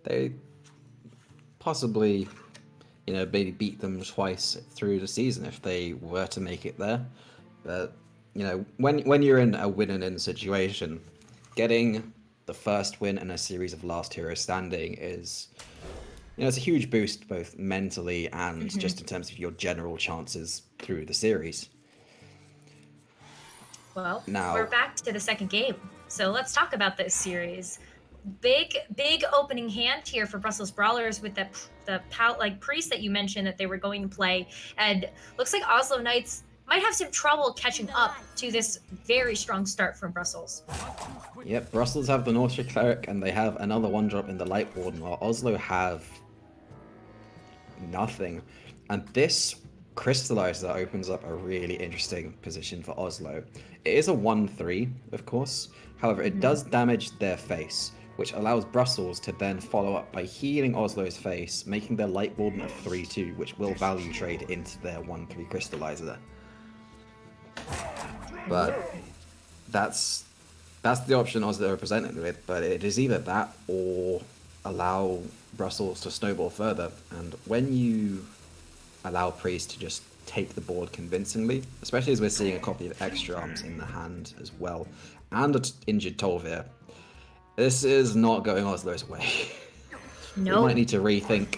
they possibly, maybe beat them twice through the season if they were to make it there. But when you're in a win-and-in situation, getting the first win in a series of Last Hero Standing is, it's a huge boost both mentally and just in terms of your general chances through the series. Well, Now, we're back to the second game, so let's talk about this series. Big opening hand here for Brussels Brawlers with the priest that you mentioned that they were going to play, and looks like Oslo Knights might have some trouble catching up to this very strong start from Brussels. Yep, Brussels have the North Cleric and they have another 1-drop in the Light Warden, while Oslo have nothing. And this Crystallizer opens up a really interesting position for Oslo. It is a 1-3, of course. However, it does damage their face, which allows Brussels to then follow up by healing Oslo's face, making their Light Warden a 3-2, which will value trade into their 1-3 Crystallizer. But that's the option Oslo are presented with, but it is either that or allow Brussels to snowball further. And when you allow Priest to just take the board convincingly, especially as we're seeing a copy of Extra Arms in the hand as well, and an injured Tolvir, this is not going Oslo's way. No. We might need to rethink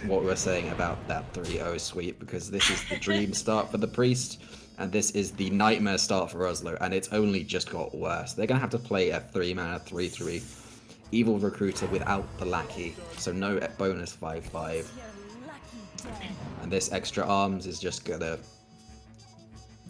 what we were saying about that 3-0 sweep, because this is the dream start for the Priest, and this is the nightmare start for Oslo, and it's only just got worse. They're going to have to play a 3-mana 3-3 Evil Recruiter without the Lackey, so no bonus 5-5. And this Extra Arms is just going to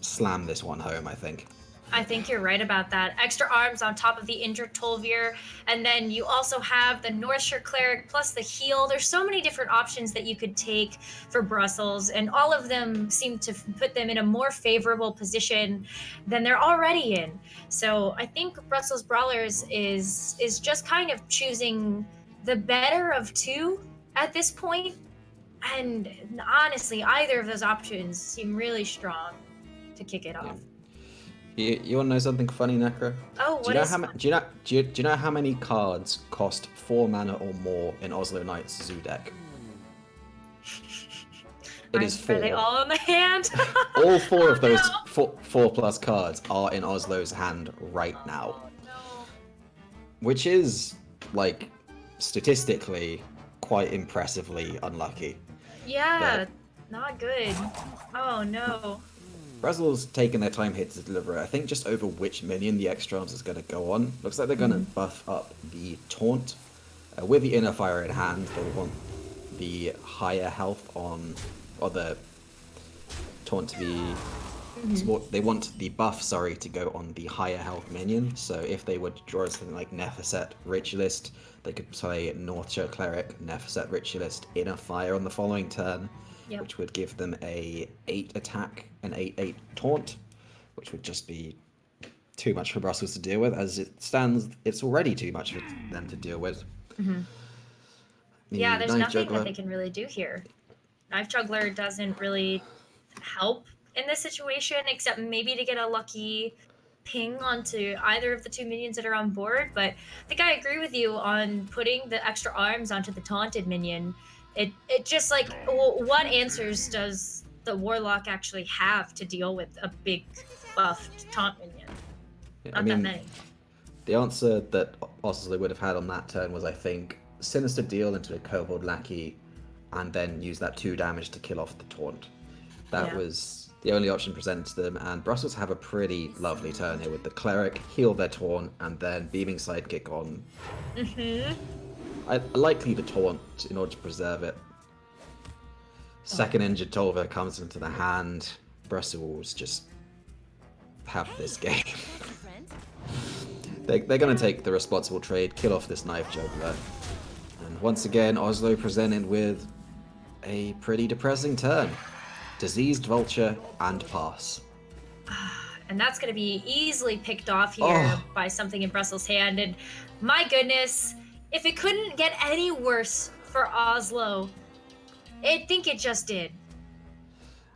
slam this one home, I think. I think you're right about that. Extra Arms on top of the injured Tolvir, and then you also have the Northshire Cleric plus the heal. There's so many different options that you could take for Brussels, and all of them seem to put them in a more favorable position than they're already in. So I think Brussels Brawlers is just kind of choosing the better of two at this point. And honestly, either of those options seem really strong to kick it off. You want to know something funny, Necro? Oh, do you know how many cards cost 4 mana or more in Oslo Knights Zoo deck? It is 4. Are they all in the hand? All 4 of those 4+ cards are in Oslo's hand right now. Which is, like, statistically quite impressively unlucky. Yeah, not good. Oh no. Brussels taking their time here to deliver it. I think just over which minion the Extra Arms is going to go on. Looks like they're going to buff up the Taunt. With the Inner Fire in hand, they want the higher health on, or the Taunt to be... They want the buff, to go on the higher health minion. So if they were to draw something like Nephset Ritualist, they could play Northshire Cleric, Nephset Ritualist, Inner Fire on the following turn. Yep. Which would give them a 8 attack and 8/8 taunt, which would just be too much for Brussels to deal with. As it stands, it's already too much for them to deal with. Yeah, there's nothing that they can really do here. Knife Juggler doesn't really help in this situation, except maybe to get a lucky ping onto either of the 2 minions that are on board. But I think I agree with you on putting the Extra Arms onto the taunted minion. It just like, what answers does the Warlock actually have to deal with a big buffed taunt minion? Not that many. The answer that Oslo would have had on that turn was, I think, Sinister Deal into a Kobold Lackey, and then use that 2 damage to kill off the taunt. That was the only option presented to them, and Brussels have a pretty lovely turn here with the Cleric, heal their taunt, and then Beaming Sidekick on. Likely the taunt in order to preserve it. Second injured Tolva comes into the hand. Brussels just have this game. They're going to take the responsible trade, kill off this Knife Juggler. And once again, Oslo presented with a pretty depressing turn. Diseased Vulture and pass. And that's going to be easily picked off here by something in Brussels' hand. And my goodness, if it couldn't get any worse for Oslo, I think it just did.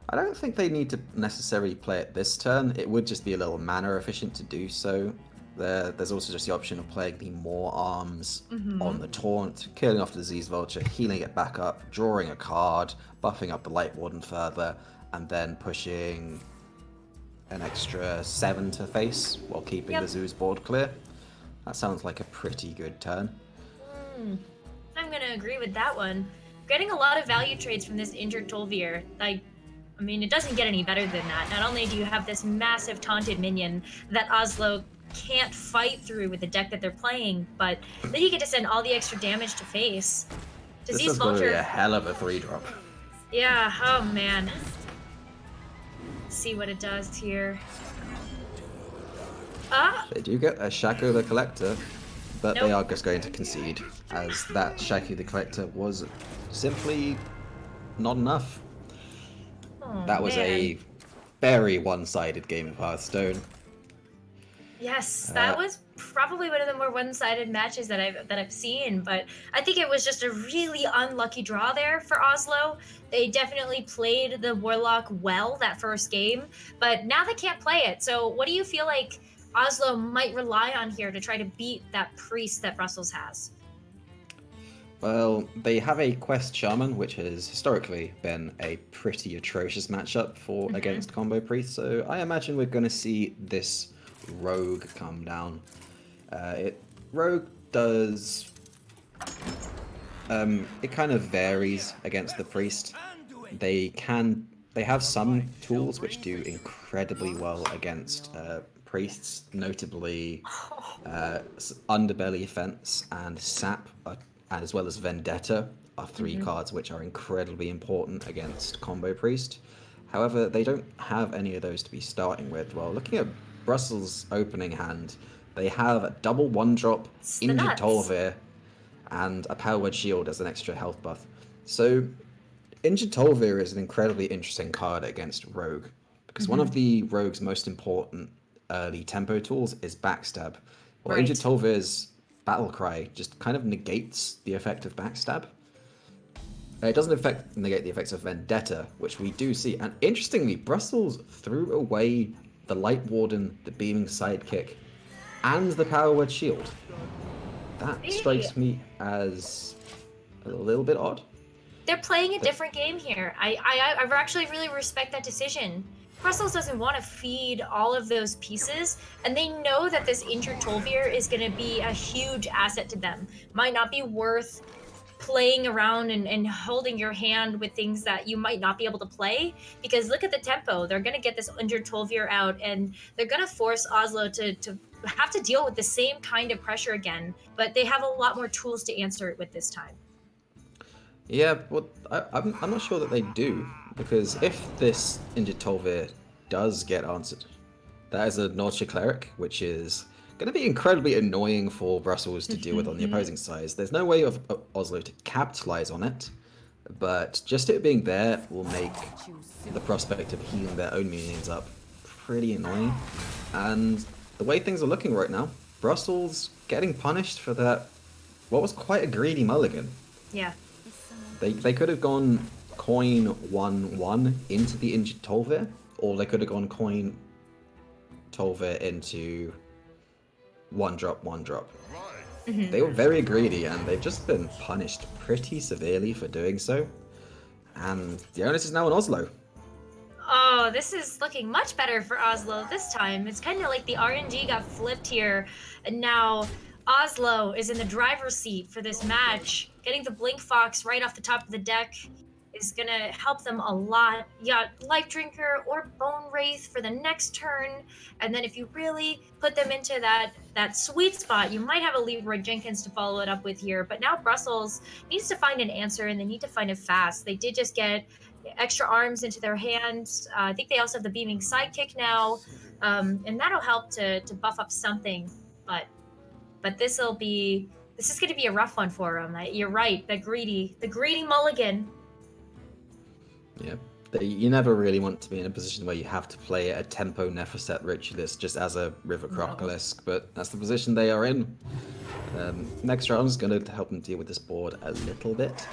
I don't think they need to necessarily play it this turn. It would just be a little mana efficient to do so. There's also just the option of playing the more arms Mm-hmm. on the taunt, killing off the Disease Vulture, healing it back up, drawing a card, buffing up the Light Warden further, and then pushing an extra 7 to face while keeping Yep. the Zoo's board clear. That sounds like a pretty good turn. I'm gonna agree with that one. Getting a lot of value trades from this injured Tolvir. I mean, it doesn't get any better than that. Not only do you have this massive taunted minion that Oslo can't fight through with the deck that they're playing, but then you get to send all the extra damage to face. This Disease is going to be Vulture. a hell of a 3-drop. Yeah, oh man. Let's see what it does here. They do get a Shaco the Collector, but they Nope. are just going to concede, as that Shaco the Collector was simply not enough. Oh, That was man. a very one-sided game of Hearthstone. Yes, that was probably one of the more one-sided matches that I've seen, but I think it was just a really unlucky draw there for Oslo. They definitely played the Warlock well that first game, but now they can't play it. So what do you feel like Oslo might rely on here to try to beat that priest that Brussels has? Well, they have a Quest Shaman, which has historically been a pretty atrocious matchup for against combo priests. So I imagine we're going to see this Rogue come down. Rogue does. It kind of varies against the priest. They have some tools which do incredibly well against priests, notably Underbelly Fence and Sap, as well as Vendetta are 3 cards which are incredibly important against combo priest. However, they don't have any of those to be starting with. Well, looking at Brussels' opening hand, they have a double 1-drop, It's the Injured nuts. Tolvir, and a Power Word Shield as an extra health buff. So, Injured Tolvir is an incredibly interesting card against Rogue, because one of the Rogue's most important early tempo tools is Backstab. Well, Right. Injured Tolvir's Battle Cry just kind of negates the effect of Backstab. It doesn't negate the effects of Vendetta, which we do see. And interestingly, Brussels threw away the Light Warden, the Beaming Sidekick, and the Power Word Shield. That strikes me as a little bit odd. They're playing a different game here. I actually really respect that decision. Brussels doesn't want to feed all of those pieces, and they know that this injured Tolvir is going to be a huge asset to them. Might not be worth playing around and holding your hand with things that you might not be able to play, because look at the tempo. They're going to get this injured Tolvir out, and they're going to force Oslo to have to deal with the same kind of pressure again, but they have a lot more tools to answer it with this time. Yeah, well, I'm not sure that they do, because if this Injured Tolvir does get answered, that is a Nordsha Cleric, which is going to be incredibly annoying for Brussels to deal with on the opposing side. There's no way of Oslo to capitalize on it, but just it being there will make the prospect of healing their own minions up pretty annoying. And the way things are looking right now, Brussels getting punished for that, what was quite a greedy mulligan. Yeah. They could have gone coin 1/1 into the Injured Tolvir, or they could have gone coin Tolvir into 1-drop, 1-drop. They were very greedy, and they've just been punished pretty severely for doing so. And the onus is now on Oslo. Oh, this is looking much better for Oslo this time. It's kind of like the RNG got flipped here, and now Oslo is in the driver's seat for this match. Getting the Blink Fox right off the top of the deck is going to help them a lot. You got Life Drinker or Bone Wraith for the next turn, and then if you really put them into that sweet spot, you might have a Leroy Jenkins to follow it up with here. But now Brussels needs to find an answer, and they need to find it fast. They did just get extra arms into their hands. I think they also have the Beaming Sidekick now, and that'll help to buff up something. But this is going to be a rough one for them. You're right. The greedy mulligan. Yeah, you never really want to be in a position where you have to play a tempo Nephroset Ritualist just as a River Crocolisk, but that's the position they are in. Next round is going to help them deal with this board a little bit.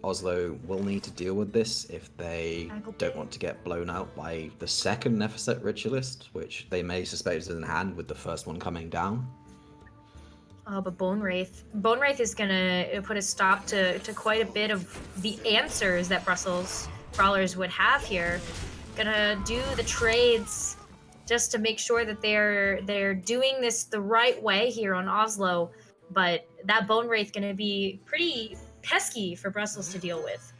Oslo will need to deal with this if they don't want to get blown out by the second Nephset Ritualist, which they may suspect is in hand with the first one coming down. Oh, but Bone Wraith is gonna put a stop to quite a bit of the answers that Brussels Brawlers would have here. Gonna do the trades just to make sure that they're doing this the right way here on Oslo. But that Bone Wraith gonna be pretty pesky for Brussels to deal with.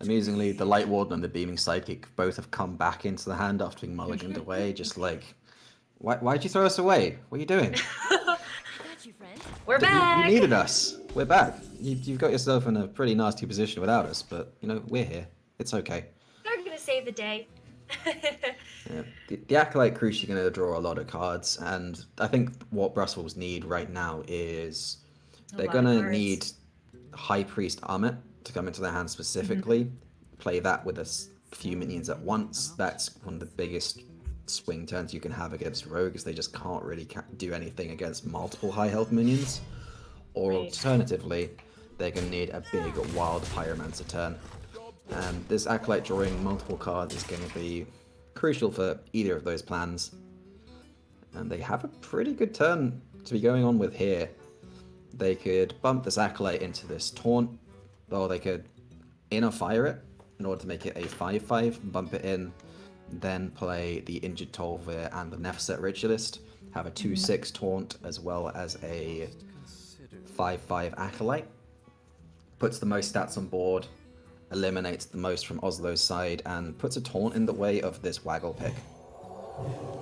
Amusingly, the Light Warden and the Beaming Sidekick both have come back into the hand after being mulliganed away, just like, why'd you throw us away? What are you doing? We're back! You needed us. We're back. You've got yourself in a pretty nasty position without us, but, you know, we're here. It's okay. They're gonna save the day. Yeah. The Acolyte Crucially going to draw a lot of cards, and I think what Brussels need right now is they're going to need High Priest Amit to come into their hand specifically, play that with a few minions at once. That's one of the biggest swing turns you can have against rogues. They just can't really do anything against multiple high health minions. Or alternatively, they're going to need a big wild Pyromancer turn. And this Acolyte drawing multiple cards is going to be crucial for either of those plans. And they have a pretty good turn to be going on with here. They could bump this Acolyte into this Taunt, or they could Inner Fire it in order to make it a 5/5, bump it in, then play the Injured Tolvir and the Nephset Ritualist, have a 2/6 Taunt as well as a 5/5 Acolyte. Puts the most stats on board, eliminates the most from Oslo's side, and puts a Taunt in the way of this Waggle pick.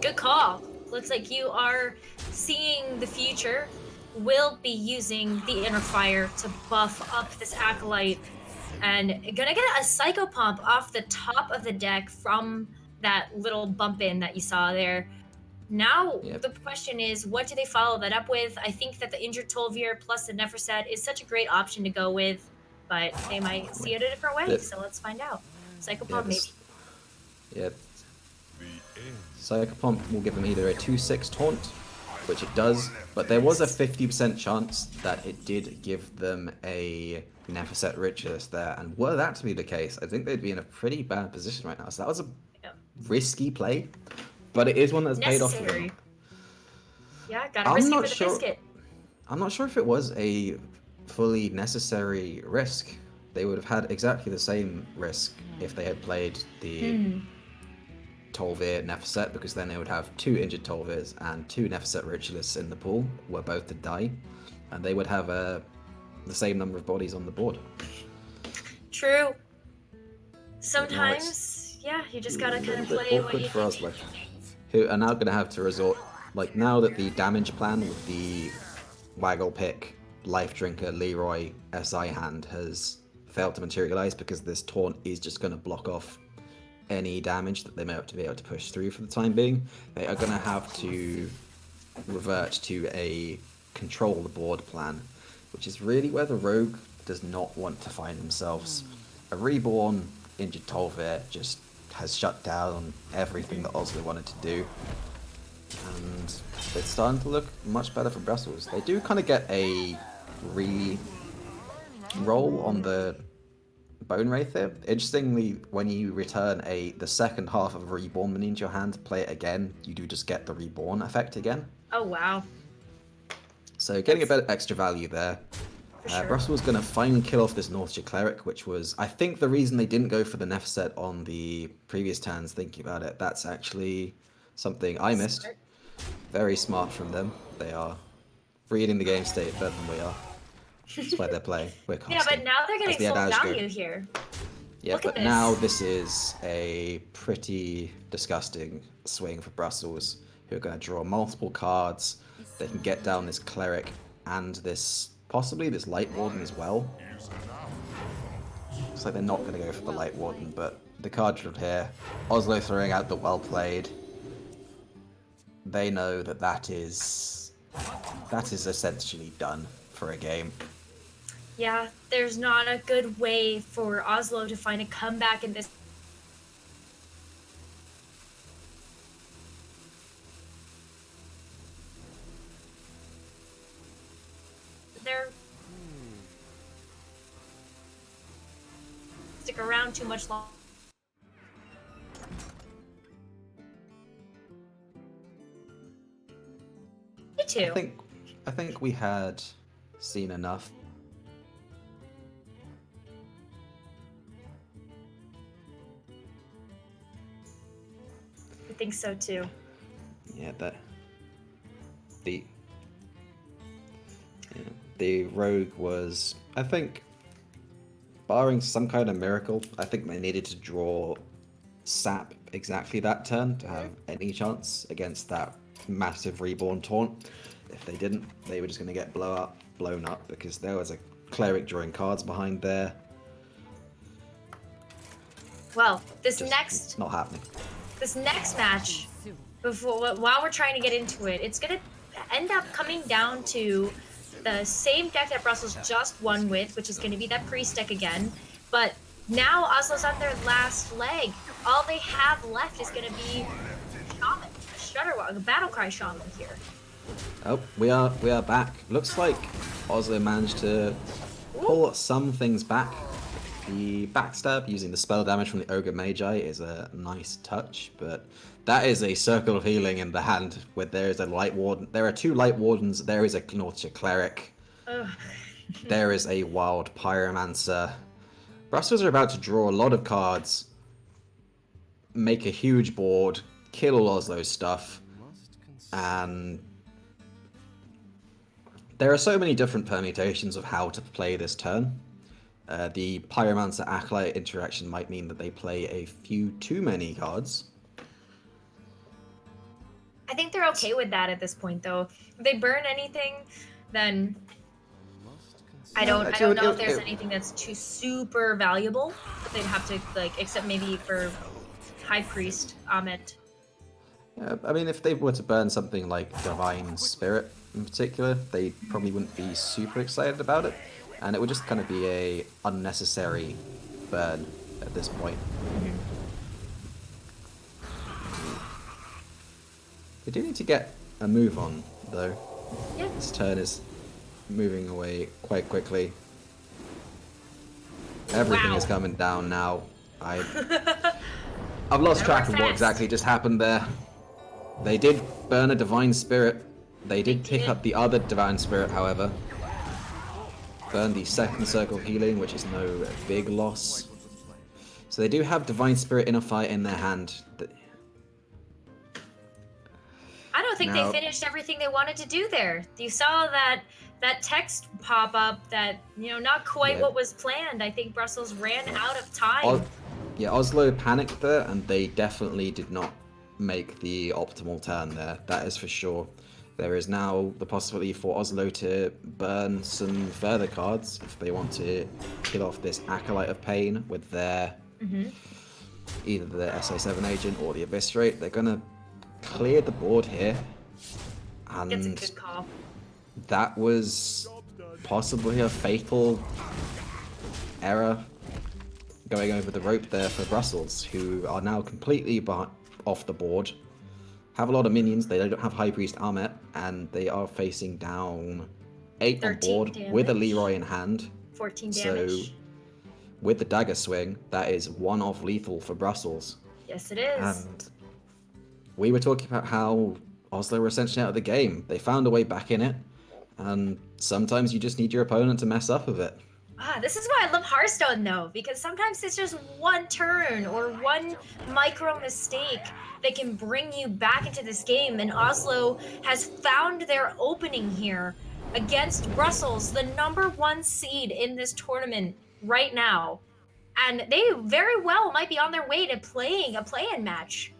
Good call. Looks like you are seeing the future. Will be using the Inner Fire to buff up this Acolyte, and gonna get a Psycho Pump off the top of the deck from that little bump in that you saw there. Now, the question is, what do they follow that up with? I think that the Injured Tolvir plus the Nephset is such a great option to go with, but they might see it a different way, so let's find out. Psycho Pump, maybe. Yeah. Psycho Pump will give them either a 2/6 Taunt, which it does, but there was a 50% chance that it did give them a Nephset Ritualist there, and were that to be the case, I think they'd be in a pretty bad position right now. So that was a risky play, but it is one that's paid off for them. Yeah, gotta risk it for the biscuit. I'm not sure if it was a fully necessary risk. They would have had exactly the same risk if they had played the Tolvir Nephset, because then they would have 2 Injured Tolvirs and 2 Nephset Ritualists in the pool, were both to die, and they would have the same number of bodies on the board. True. Sometimes, yeah, you just gotta kind of play what you for Oslo, who are now going to have to resort, like, now that the damage plan with the Waggle pick, Life Drinker, Leroy, SI hand has failed to materialize because this Taunt is just going to block off any damage that they may have to be able to push through for the time being. They are going to have to revert to a control the board plan, which is really where the rogue does not want to find themselves. A reborn Injured Tolvir just has shut down everything that Oslo wanted to do, and it's starting to look much better for Brussels. They do kind of get a re-roll on the Bone Wraith here. Interestingly, when you return the second half of a Reborn minion into your hand, play it again, you do just get the Reborn effect again. Oh, wow. So getting a bit of extra value there. Sure. Brussels going to finally kill off this Northshire Cleric, which was, I think, the reason they didn't go for the Nephset on the previous turns. Thinking about it, that's actually something I missed. Very smart from them. They are reading the game state better than we are. That's why they're playing. We're constant. Yeah, but now they're getting full value here. Yeah, Look but at now this is a pretty disgusting swing for Brussels, who are going to draw multiple cards. They can get down this Cleric and this, possibly this Light Warden as well. Looks like they're not going to go for the Light Warden, but the card drawn here, Oslo throwing out the well played. They know that that is essentially done for a game. Yeah, there's not a good way for Oslo to find a comeback in this. stick around too much longer. Me too. I think we had seen enough. I think so too. Yeah, the rogue was, I think, barring some kind of miracle, I think they needed to draw sap exactly that turn to have any chance against that massive reborn taunt. If they didn't, they were just going to get blown up because there was a cleric drawing cards behind there. Well, Just not happening. This next match, while we're trying to get into it, it's gonna end up coming down to the same deck that Brussels just won with, which is going to be that priest deck again. But now Oslo's on their last leg. All they have left is going to be Shaman, a Shudderwalk, a Battlecry Shaman here. Oh, we are back. Looks like Oslo managed to pull some things back. The backstab using the spell damage from the Ogre Magi is a nice touch, but that is a circle of healing in the hand where there is a Light Warden. There are 2 Light Wardens, there is a Knorcha Cleric, there is a Wild Pyromancer. Brussels are about to draw a lot of cards, make a huge board, kill all Oslo's stuff, and there are so many different permutations of how to play this turn. The Pyromancer Acolyte interaction might mean that they play a few too many cards. I think they're okay with that at this point, though. If they burn anything, then I don't know if there's anything that's too super valuable that they'd have to, like, except maybe for High Priest Amit. Yeah, I mean, if they were to burn something like Divine Spirit in particular, they probably wouldn't be super excited about it. And it would just kind of be a unnecessary burn at this point. They do need to get a move on, though. Yeah. This turn is moving away quite quickly. Everything is coming down now. I've lost track of what exactly just happened there. They did burn a Divine Spirit. They did pick up the other Divine Spirit, however. Burn the second circle of healing, which is no big loss. So they do have Divine Spirit Inner Fight in their hand. I don't think they finished everything they wanted to do there. You saw that text pop up that, not quite what was planned. I think Brussels ran out of time. Oslo panicked there, and they definitely did not make the optimal turn there. That is for sure. There is now the possibility for Oslo to burn some further cards if they want to kill off this Acolyte of Pain with their either the SA7 agent or the Eviscerate. They're going to clear the board here. And that's a good call. That was possibly a fatal error going over the rope there for Brussels, who are now completely off the board. Have a lot of minions, they don't have High Priest Ahmet, and they are facing down 8 on board damage. with a Leroy in hand. 14 damage. So with the dagger swing, that is 1 off lethal for Brussels. Yes, it is. And we were talking about how Oslo were essentially out of the game. They found a way back in it, and sometimes you just need your opponent to mess up a bit. This is why I love Hearthstone, though, because sometimes it's just one turn or one micro mistake that can bring you back into this game, and Oslo has found their opening here against Brussels, the #1 seed in this tournament right now, and they very well might be on their way to playing a play-in match.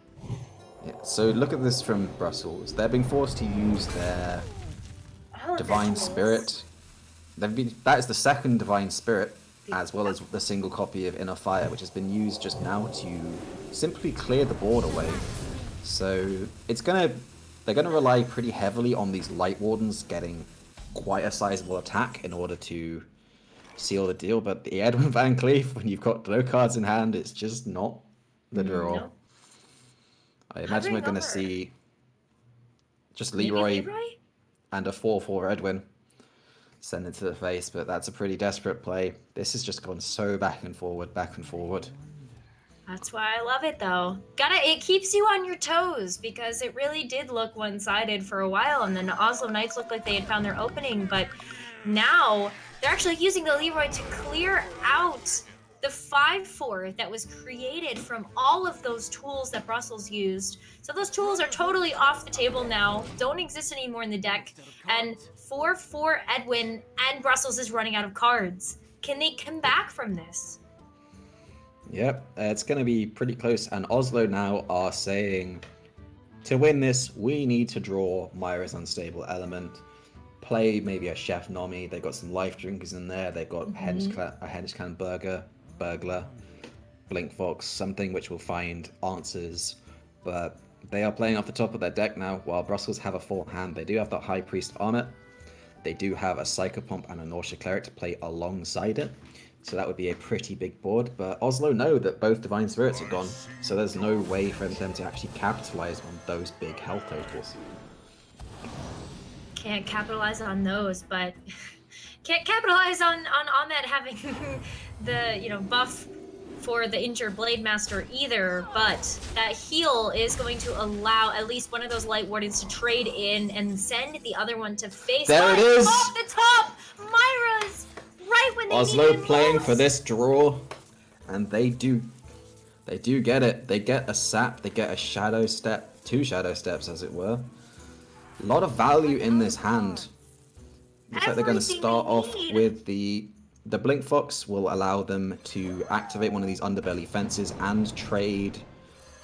Yeah, so look at this from Brussels. They're being forced to use their Divine Spirit. That is the second Divine Spirit, as well as the single copy of Inner Fire, which has been used just now to simply clear the board away. So they're gonna rely pretty heavily on these Light Wardens getting quite a sizable attack in order to seal the deal. But the Edwin Van Cleef, when you've got no cards in hand, it's just not the draw. No. I imagine we're gonna see just Leroy and a 4/4 Edwin. send it to the face, but that's a pretty desperate play. This has just gone so back and forward, back and forward. That's why I love it, though. It keeps you on your toes because it really did look one-sided for a while, and then the Oslo Knights looked like they had found their opening, but now they're actually using the Leroy to clear out the 5-4 that was created from all of those tools that Brussels used. So those tools are totally off the table now, don't exist anymore in the deck, and 4-4 Edwin and Brussels is running out of cards. Can they come back from this? Yep, it's going to be pretty close. And Oslo now are saying, to win this, we need to draw Myra's Unstable Element, play maybe a Chef Nomi. They've got some Life Drinkers in there. They've got a Hedgeclan Burglar, Blink Fox, something which will find answers. But they are playing off the top of their deck now, while Brussels have a full hand. They do have that High Priest Armor. They do have a Psychopomp and a Nausea Cleric to play alongside it. So that would be a pretty big board, but Oslo know that both Divine Spirits are gone, so there's no way for them to actually capitalize on those big health totals. Can't capitalize on those, but can't capitalize on Ahmed having the buff for the injured Blade Master either, but that heal is going to allow at least one of those Light Wardens to trade in and send the other one to face. There it is! Off the top! Myra's! Right when they Oslo playing most. for this draw, and they do get it. They get a sap, they get a Shadow Step, 2 Shadow Steps as it were. A lot of value in this hand. Looks like they're going to start off with the Blink Fox will allow them to activate one of these Underbelly Fences and trade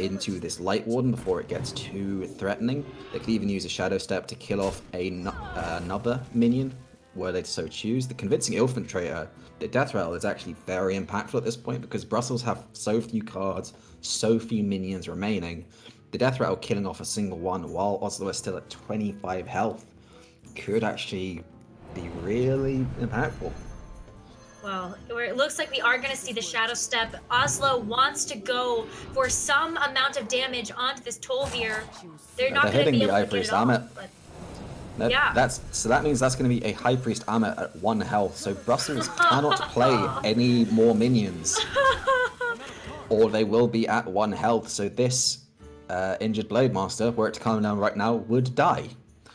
into this Light Warden before it gets too threatening. They could even use a Shadow Step to kill off another minion, were they to so choose. The Convincing Infiltrator, the Death Rattle, is actually very impactful at this point because Brussels have so few cards, so few minions remaining. The Death Rattle killing off a single one while Oslo is still at 25 health could actually be really impactful. Well, it looks like we are going to see the Shadow Step. Oslo wants to go for some amount of damage onto this Tolvir. They're not going to be able to get it off, but... Yeah. That means that's going to be a High Priest Armor at 1 health, so Brussels cannot play any more minions, or they will be at 1 health, so this injured Blade Master, were it to calm down right now, would die.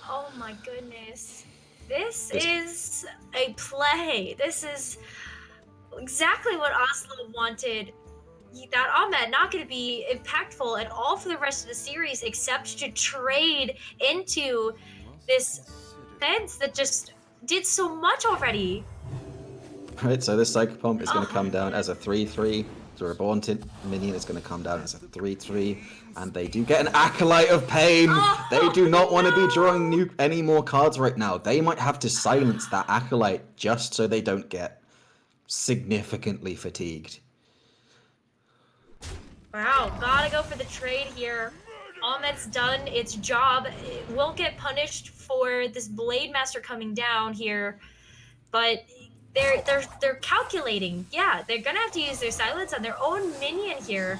Oh my goodness. This is a play. This is exactly what Oslo wanted. That Ahmed not going to be impactful at all for the rest of the series, except to trade into this fence that just did so much already. Right, so this Psychopomp is going to come down as a 3-3. The Reborn minion is going to come down as a 3-3. And they do get an Acolyte of Pain. They do not want to be drawing any more cards right now. They might have to silence that Acolyte just so they don't get significantly fatigued. Wow, gotta go for the trade here. Ahmed's done its job. It won't get punished for this Blade Master coming down here, but they're calculating. Yeah, they're gonna have to use their silence on their own minion here.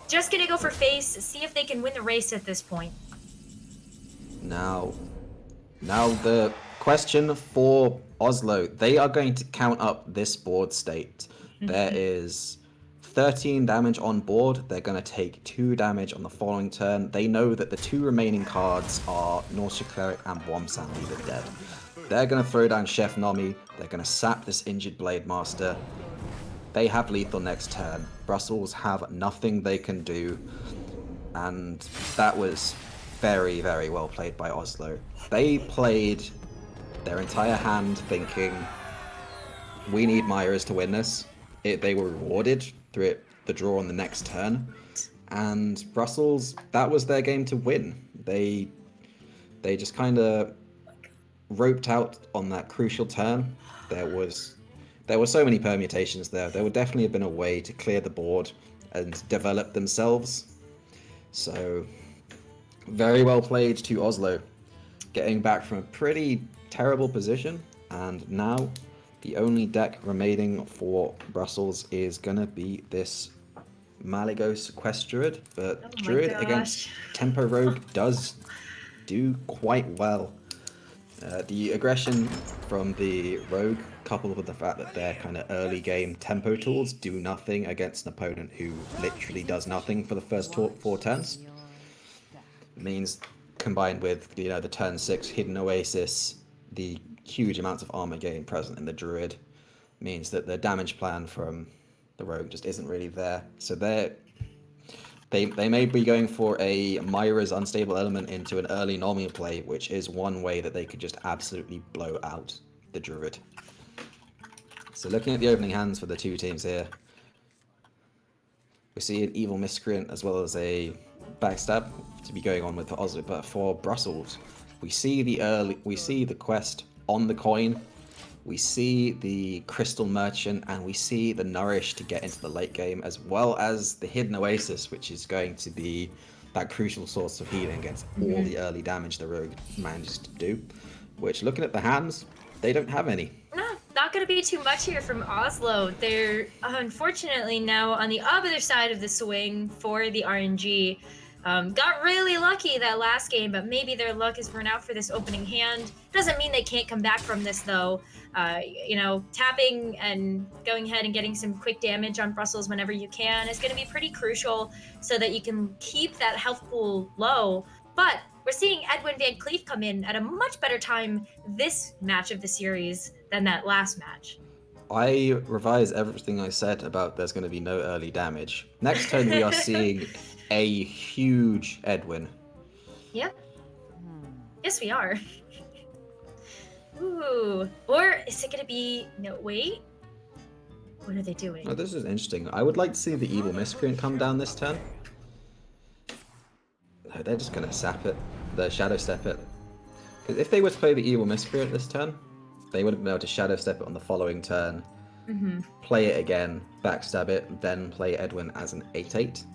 Just gonna go for face, see if they can win the race at this point. Now the question for Oslo, they are going to count up this board state. There is 13 damage on board. They're going to take 2 damage on the following turn. They know that the 2 remaining cards are Nausea Cleric and Womsandy the Dead. They're going to throw down Chef Nomi. They're going to sap this injured Blade Master. They have lethal next turn. Brussels have nothing they can do. And that was very, very well played by Oslo. They played their entire hand thinking, we need Myra's to win this. They were rewarded through the draw on the next turn. And Brussels, that was their game to win. They just kind of roped out on that crucial turn. There were so many permutations there. There would definitely have been a way to clear the board and develop themselves. So, very well played to Oslo, getting back from a pretty terrible position. And now, the only deck remaining for Brussels is going to be this Malygos Quest Druid. But Druid against Tempo Rogue does do quite well. The aggression from the rogue, coupled with the fact that their kind of early game tempo tools do nothing against an opponent who literally does nothing for the first 4 turns, means combined with the turn 6 hidden oasis, the huge amounts of armor gain present in the druid, means that the damage plan from the rogue just isn't really there. So they may be going for a Myra's Unstable Element into an early Nomi play, which is one way that they could just absolutely blow out the druid. So looking at the opening hands for the two teams here, we see an Evil Miscreant as well as a Backstab to be going on with for Oslo, but for Brussels, we see the quest on the coin, we see the Crystal Merchant, and we see the Nourish to get into the late game, as well as the Hidden Oasis, which is going to be that crucial source of healing against all the early damage the rogue manages to do. Which, looking at the hands, they don't have any. No, not going to be too much here from Oslo. They're unfortunately now on the other side of the swing for the RNG. Got really lucky that last game, but maybe their luck is run out for this opening hand. Doesn't mean they can't come back from this, though. Tapping and going ahead and getting some quick damage on Brussels whenever you can is going to be pretty crucial so that you can keep that health pool low. But we're seeing Edwin Van Cleef come in at a much better time this match of the series than that last match. I revise everything I said about there's going to be no early damage. Next turn we are seeing a huge Edwin. Yep. Yes, we are. Ooh. Or is it going to be... No, wait. What are they doing? Oh, this is interesting. I would like to see the Evil Miscreant come down this turn. No, they're just going to sap it. The Shadow Step it. Because if they were to play the Evil Miscreant this turn, they would have been able to Shadow Step it on the following turn, play it again, backstab it, then play Edwin as an 8/8.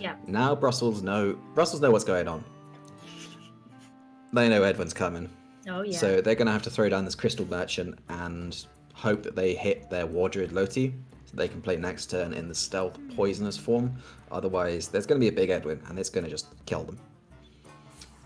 Yeah. Now Brussels know what's going on. They know Edwin's coming. Oh yeah. So they're going to have to throw down this Crystal Merchant and hope that they hit their War Druid Loti, so they can play next turn in the Stealth Poisonous form. Otherwise, there's going to be a big Edwin, and it's going to just kill them.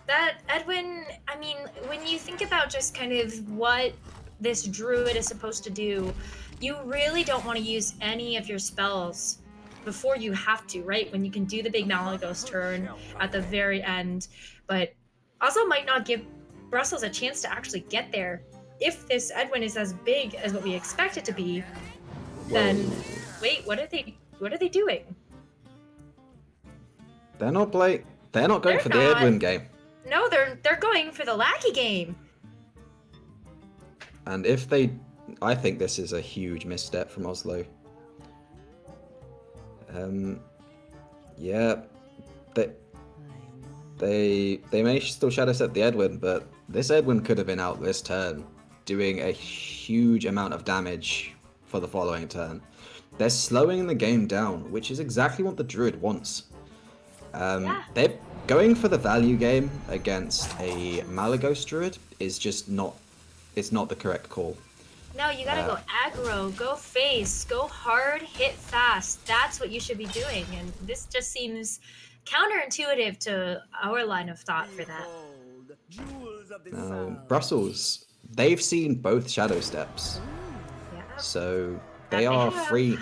That Edwin, I mean, when you think about just kind of what this druid is supposed to do, you really don't want to use any of your spells before you have to, right? When you can do the big Malagos turn at the very end, but also might not give Brussels a chance to actually get there. If this Edwin is as big as what we expect it to be, then wait, what are they doing? They're not going for the Edwin game. No, they're going for the Lackey game. And I think this is a huge misstep from Oslo. Yeah, they may still Shadow Step the Edwin, but this Edwin could have been out this turn, doing a huge amount of damage for the following turn. They're slowing the game down, which is exactly what the Druid wants. They're going for the value game against a Malagos Druid is just not the correct call. No, you gotta go aggro, go face, go hard, hit fast. That's what you should be doing, and this just seems counterintuitive to our line of thought for that. Brussels, they've seen both Shadow Steps, so they are free.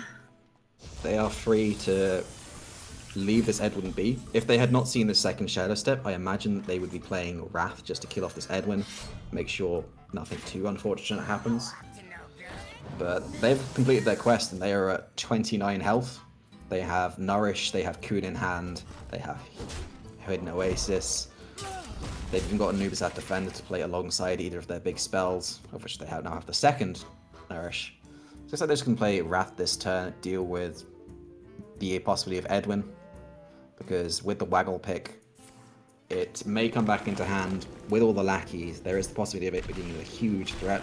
They are free to leave this Edwin be. If they had not seen the second Shadow Step, I imagine that they would be playing Wrath just to kill off this Edwin, make sure nothing too unfortunate happens. But they've completed their quest and they are at 29 health. They have Nourish, they have Kun in hand, they have Hidden Oasis. They've even got a Nubisat Defender to play alongside either of their big spells, of which they now have the second Nourish. So it's like they're just going to play Wrath this turn, deal with the possibility of Edwin, because with the Waggle pick, it may come back into hand with all the lackeys. There is the possibility of it being a huge threat,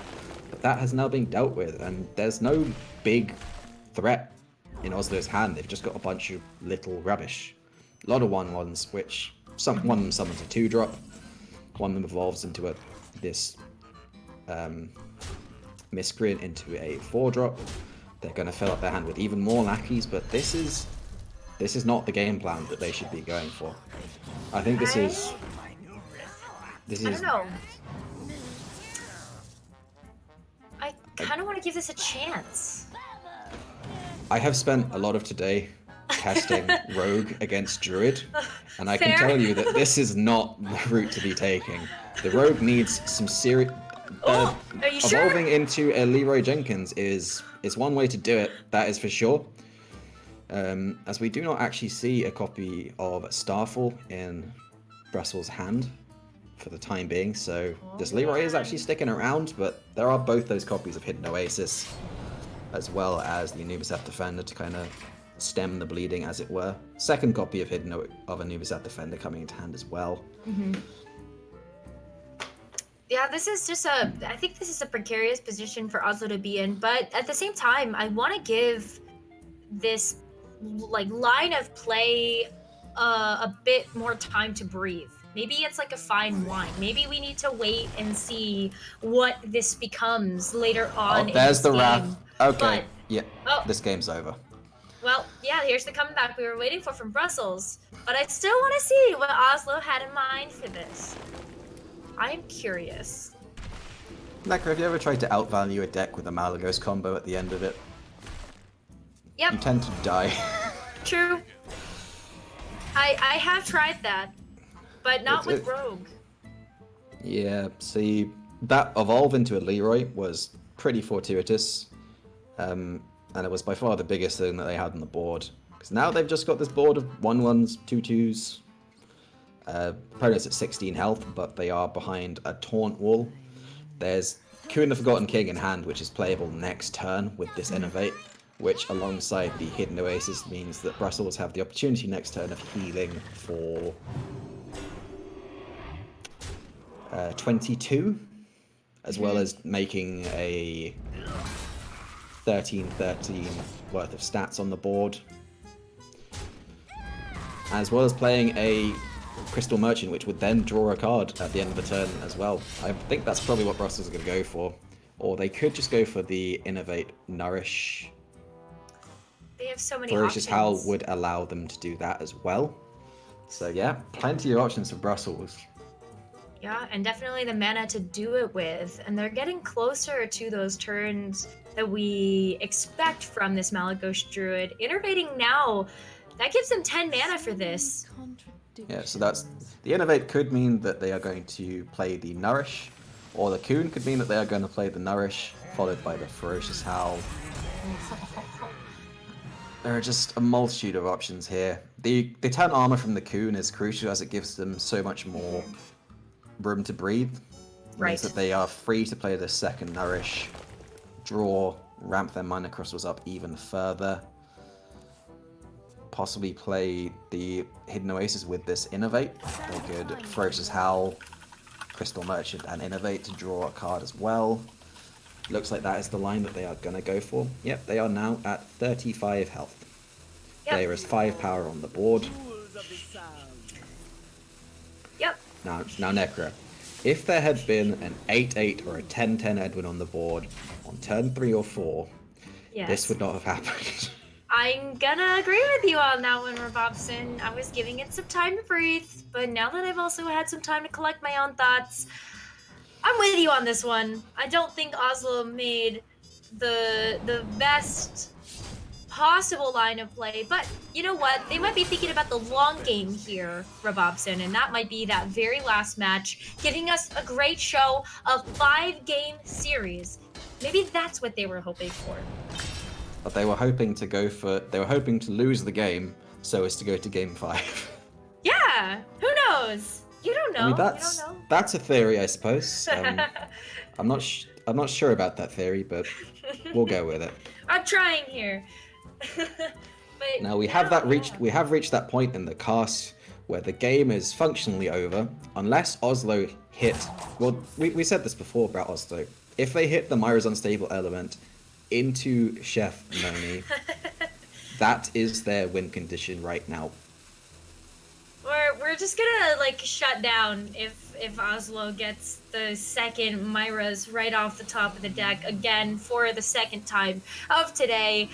but that has now been dealt with, and there's no big threat in Oslo's hand. They've just got a bunch of little rubbish. A lot of 1/1s, which one of them summons a 2-drop, one of them evolves into this Miscreant into a 4-drop. They're going to fill up their hand with even more lackeys, but this is not the game plan that they should be going for. I think this is. I don't know. kind of want to give this a chance. I have spent a lot of today testing Rogue against Druid, and I Fair. can tell you that this is not the route to be taking. The Rogue needs some serious... Oh, are you sure? Evolving into a Leroy Jenkins is one way to do it, that is for sure. As we do not actually see a copy of Starfall in Brussels' hand for the time being, so this Leroy is actually sticking around, but there are both those copies of Hidden Oasis, as well as the Anubis Eth Defender to kind of stem the bleeding, as it were. Second copy of Anubis Eth Defender coming into hand as well. Yeah, this is just I think this is a precarious position for Oslo to be in, but at the same time, I want to give this like line of play a bit more time to breathe. Maybe it's like a fine wine. Maybe we need to wait and see what this becomes later on. There's the game. wrath. Okay, But, this game's over. Well, yeah, here's the comeback we were waiting for from Brussels. But I still want to see what Oslo had in mind for this. I'm curious. Necro, have you ever tried to outvalue a deck with a Malagos combo at the end of it? Yep. You tend to die. True. I have tried that, but not with Rogue. Yeah, see, that evolve into a Leroy was pretty fortuitous, and it was by far the biggest thing that they had on the board. Because now they've just got this board of 1/1s, 2/2s. Opponents at 16 health, but they are behind a taunt wall. There's Kuhn the Forgotten King in hand, which is playable next turn with this Innovate, which alongside the Hidden Oasis means that Brussels have the opportunity next turn of healing for 22, as well as making a 13/13 worth of stats on the board, as well as playing a Crystal Merchant, which would then draw a card at the end of the turn as well. I think that's probably what Brussels are going to go for. Or they could just go for the Innovate Nourish. They have so many Ferocious options. Howl would allow them to do that as well. So yeah, plenty of options for Brussels. Yeah, and definitely the mana to do it with. And they're getting closer to those turns that we expect from this Malagos Druid. Innovating now, that gives them 10 mana for this. Yeah, so that's... The Innovate could mean that they are going to play the Nourish, or the Kuhn could mean that they are going to play the Nourish, followed by the Ferocious Howl. There are just a multitude of options here. The 10 armor from the Kuhn is crucial as it gives them so much more room to breathe. Right. Means that they are free to play the second Nourish, draw, ramp their mana crystals up even further. Possibly play the Hidden Oasis with this Innovate. They could Ferocious Howl, Crystal Merchant, and Innovate to draw a card as well. Looks like that is the line that they are going to go for. Yep, they are now at 35 health. Yep. There is 5 power on the board. Yep. Now Necro, if there had been an 8/8 or a 10/10 Edwin on the board on turn 3 or 4, Yes. this would not have happened. I'm gonna agree with you on that one, Robobson. I was giving it some time to breathe, but now that I've also had some time to collect my own thoughts, I'm with you on this one. I don't think Oslo made the best possible line of play, but you know what? They might be thinking about the long game here, Robobson, and that might be that very last match, giving us a great show of 5-game series. Maybe that's what they were hoping for. But they were hoping to lose the game so as to go to game 5. Yeah, who knows? You don't know. I mean, You don't know. that's a theory, I suppose. I'm not sure about that theory, but we'll go with it. I'm trying here. But Now we have reached that point in the cast where the game is functionally over unless Oslo hit. Well, we said this before about Oslo. If they hit the Myra's Unstable element into Chef Noni, that is their win condition right now. We're just gonna like shut down if Oslo gets the second Myra's right off the top of the deck again for the second time of today.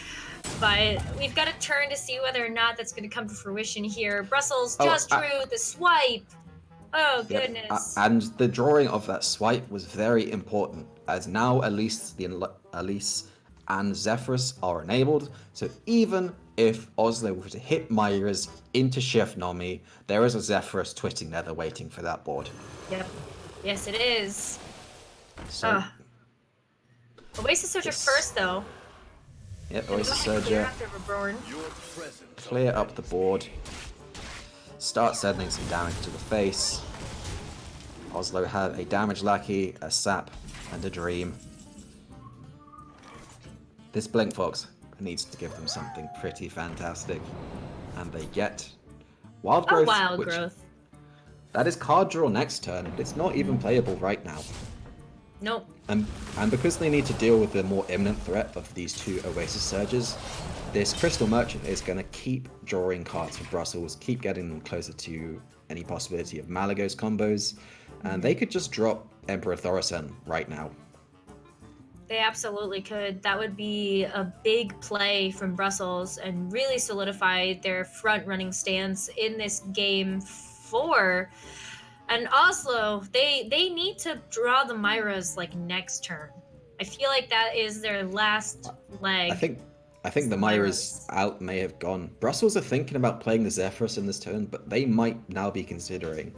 But we've got to turn to see whether or not that's going to come to fruition here. Brussels just drew the swipe. Oh, Yep. goodness. And the drawing of that swipe was very important, as now Elise and Zephyrus are enabled. So even if Oslo were to hit Myra's into Shift Nomi, there is a Zephyrus twitting nether waiting for that board. Yep. Yes, it is. So Oasis Surger first, though. Yep, Gonna Oasis go ahead and clear Surger, after Reborn. clear up the board, start sending some damage to the face. Oslo have a damage lackey, a sap, and a dream. This Blink Fox needs to give them something pretty fantastic. And they get Wild Oh, Growth, Wild which Growth. that is card draw next turn, but it's not even playable right now. Nope. And because they need to deal with the more imminent threat of these two Oasis Surges, this Crystal Merchant is going to keep drawing cards for Brussels, keep getting them closer to any possibility of Malagos combos, and they could just drop Emperor Thoracen right now. They absolutely could. That would be a big play from Brussels and really solidify their front-running stance in this game 4. And Oslo, they need to draw the Myras like next turn. I feel like that is their last leg. I think the Myra's out may have gone. Brussels are thinking about playing the Zephyrus in this turn, but they might now be considering,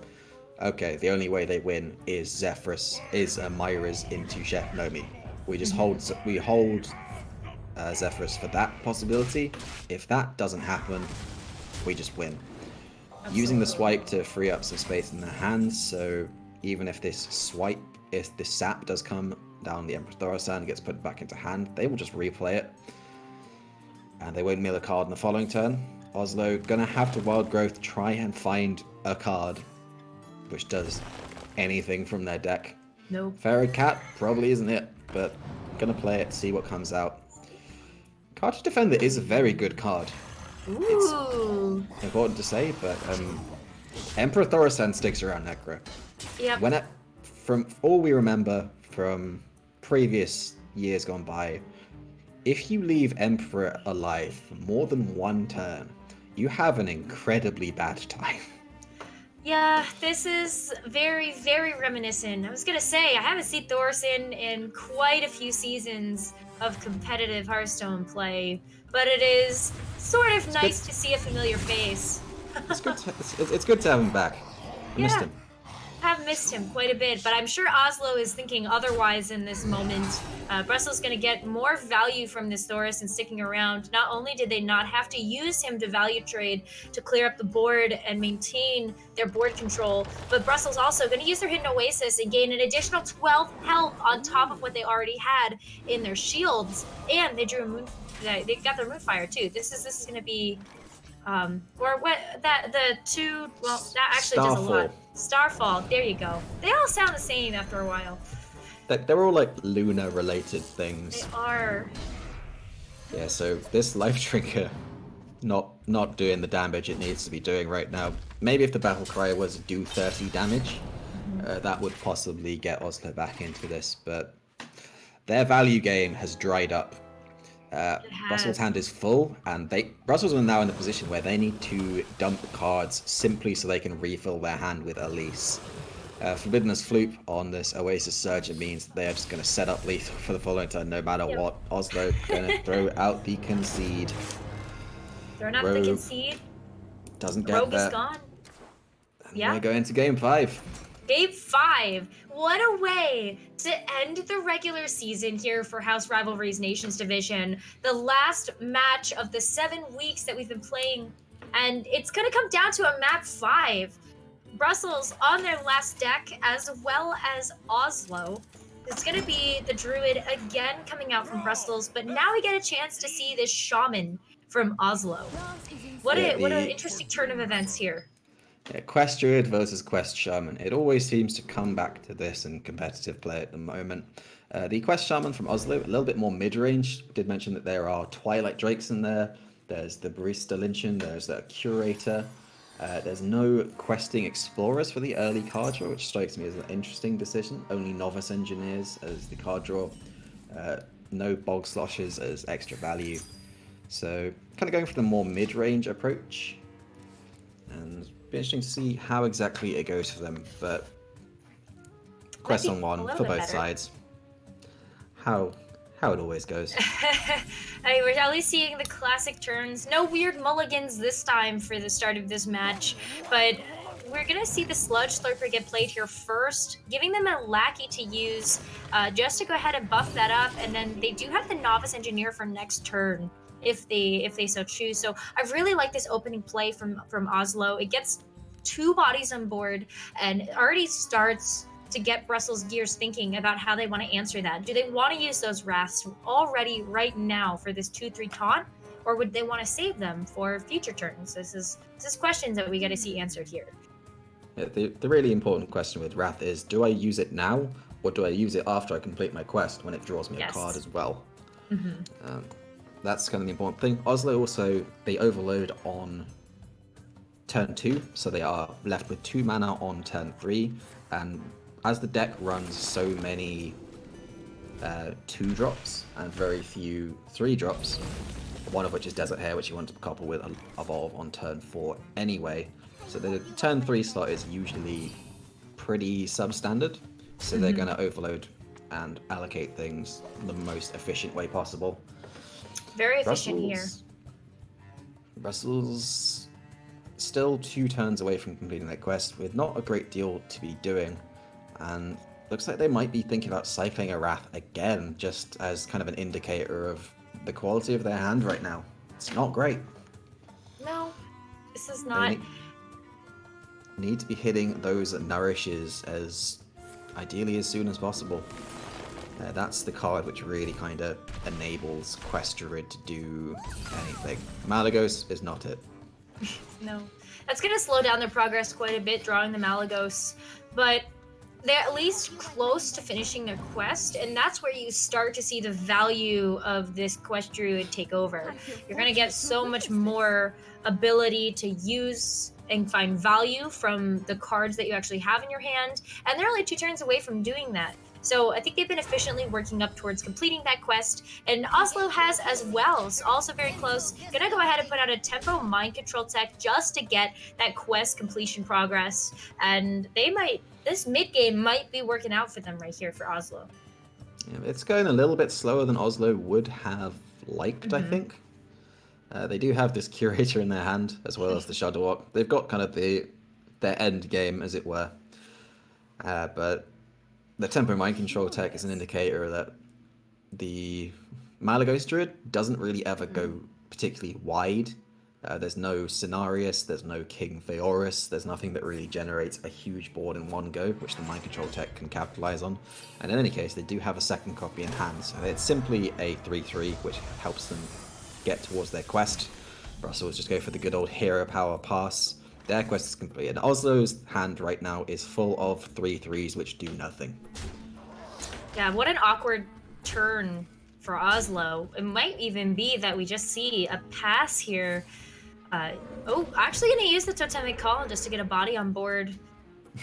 okay, the only way they win is Zephyrus, is Myra's into Chef Nomi. We just hold Zephyrus for that possibility. If that doesn't happen, we just win. Absolutely. Using the swipe to free up some space in their hands, so even if this sap does come down the Emperor Thoracen and gets put back into hand, they will just replay it. And they won't mill a card in the following turn. Oslo gonna have to Wild Growth try and find a card which does anything from their deck. Nope. Ferret Cat probably isn't it, but I'm gonna play it, see what comes out. Cartridge Defender is a very good card. Ooh. It's important to say, but Emperor Thoracen sticks around Necro. Yep. From all we remember from previous years gone by, if you leave Emperor alive for more than one turn, you have an incredibly bad time. Yeah, this is very, very reminiscent. I was gonna say, I haven't seen Thoracen in quite a few seasons of competitive Hearthstone play, but it is sort of nice to see a familiar face. It's good to have him back. I missed him. Have missed him quite a bit, but I'm sure Oslo is thinking otherwise in this moment. Brussels going to get more value from this Thoracen sticking around. Not only did they not have to use him to value trade to clear up the board and maintain their board control, but Brussels also going to use their Hidden Oasis and gain an additional 12 health on top of what they already had in their shields, and they drew a moon. They got their Moonfire too. This is going to be. Or what that the two well that actually does a lot. Starfall, there you go. They all sound the same after a while. They're all like Luna related things. They are. Yeah, so this Life Drinker not doing the damage it needs to be doing right now. Maybe if the Battle Cry was to do 30 damage, that would possibly get Oslo back into this, but their value game has dried up. Brussels' hand is full, and Brussels are now in a position where they need to dump cards simply so they can refill their hand with Elise. Forbiddeness Floop on this Oasis Surger means that they are just going to set up lethal for the following turn no matter what. Oslo going to throw out the concede. Throwing out the concede. Doesn't get Rogue there. is gone. And we go into Game 5. Game 5. What a way to end the regular season here for House Rivalries Nations Division. The last match of the 7 weeks that we've been playing. And it's going to come down to a map 5. Brussels on their last deck, as well as Oslo. It's going to be the Druid again coming out from Brussels. But now we get a chance to see this Shaman from Oslo. What an interesting turn of events here. Yeah, Quest Druid versus Quest Shaman. It always seems to come back to this in competitive play at the moment. The Quest Shaman from Oslo, a little bit more mid-range. Did mention that there are Twilight Drakes in there. There's the Barista Lynchen. There's the Curator. There's no Questing Explorers for the early card draw, which strikes me as an interesting decision. Only Novice Engineers as the card draw. No Bog Sloshes as extra value. So kind of going for the more mid-range approach. And be interesting to see how exactly it goes for them. But quest on a one little for bit both better. sides. How it always goes. We're at least seeing the classic turns. No weird mulligans this time for the start of this match, but we're gonna see the Sludge Slurper get played here first, giving them a Lackey to use just to go ahead and buff that up, and then they do have the Novice Engineer for next turn if they so choose. So I really like this opening play from Oslo. It gets 2 bodies on board and already starts to get Brussels gears thinking about how they want to answer that. Do they want to use those wraths already right now for this 2-3 taunt, or would they want to save them for future turns? This is questions that we get to see answered here. Yeah, the really important question with Wrath is, do I use it now, or do I use it after I complete my quest when it draws me a card as well? That's kind of the important thing. Oslo also, they overload on turn 2, so they are left with 2 mana on turn 3, and as the deck runs so many 2-drops and very few 3-drops, one of which is Desert Hare, which you want to couple with Evolve on turn 4 anyway. So the turn 3 slot is usually pretty substandard, so they're going to overload and allocate things the most efficient way possible. Very efficient here. Russell's still 2 turns away from completing their quest with not a great deal to be doing, and looks like they might be thinking about cycling a Wrath again, just as kind of an indicator of the quality of their hand right now. It's not great. No, this is not. They need to be hitting those nourishes as ideally as soon as possible. That's the card which really kind of enables Quest Druid to do anything. Malagos is not it. No. That's going to slow down their progress quite a bit, drawing the Malagos, but they're at least close to finishing their quest, and that's where you start to see the value of this Quest Druid take over. You're going to get so much more ability to use and find value from the cards that you actually have in your hand, and they're only 2 turns away from doing that. So I think they've been efficiently working up towards completing that quest, and Oslo has as well, so also very close. Gonna go ahead and put out a tempo mind control tech just to get that quest completion progress, and this mid game might be working out for them right here for Oslo. Yeah, it's going a little bit slower than Oslo would have liked, I think. They do have this Curator in their hand, as well as the Shadowwalk. They've got kind of their end game, as it were. But the Tempo Mind Control tech is an indicator that the Malagos Druid doesn't really ever go particularly wide. There's no Cenarius, there's no King Feorus, there's nothing that really generates a huge board in one go, which the Mind Control tech can capitalize on. And in any case, they do have a second copy in hand, so it's simply a 3-3, which helps them get towards their quest. Brussels just go for the good old hero power pass. Their quest is completed. Oslo's hand right now is full of 3-3s which do nothing. Yeah, what an awkward turn for Oslo. It might even be that we just see a pass here. Actually gonna use the Totemic Call just to get a body on board.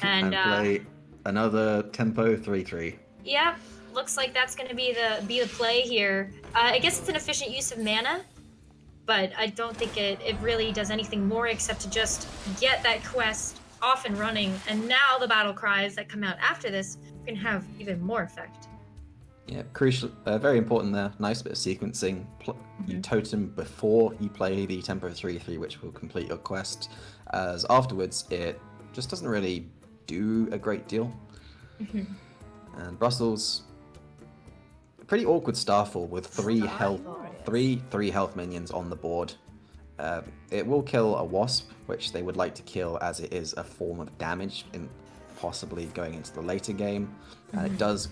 And play another tempo 3-3. Yeah, looks like that's gonna be the play here. I guess it's an efficient use of mana, but I don't think it really does anything more except to just get that quest off and running, and now the battle cries that come out after this can have even more effect. Yeah, crucial, very important there. Nice bit of sequencing. You totem before you play the tempo 3-3, which will complete your quest, as afterwards it just doesn't really do a great deal. And Brussels, pretty awkward Starfall with 3 health minions on the board. It will kill a Wasp, which they would like to kill as it is a form of damage in possibly going into the later game. And it does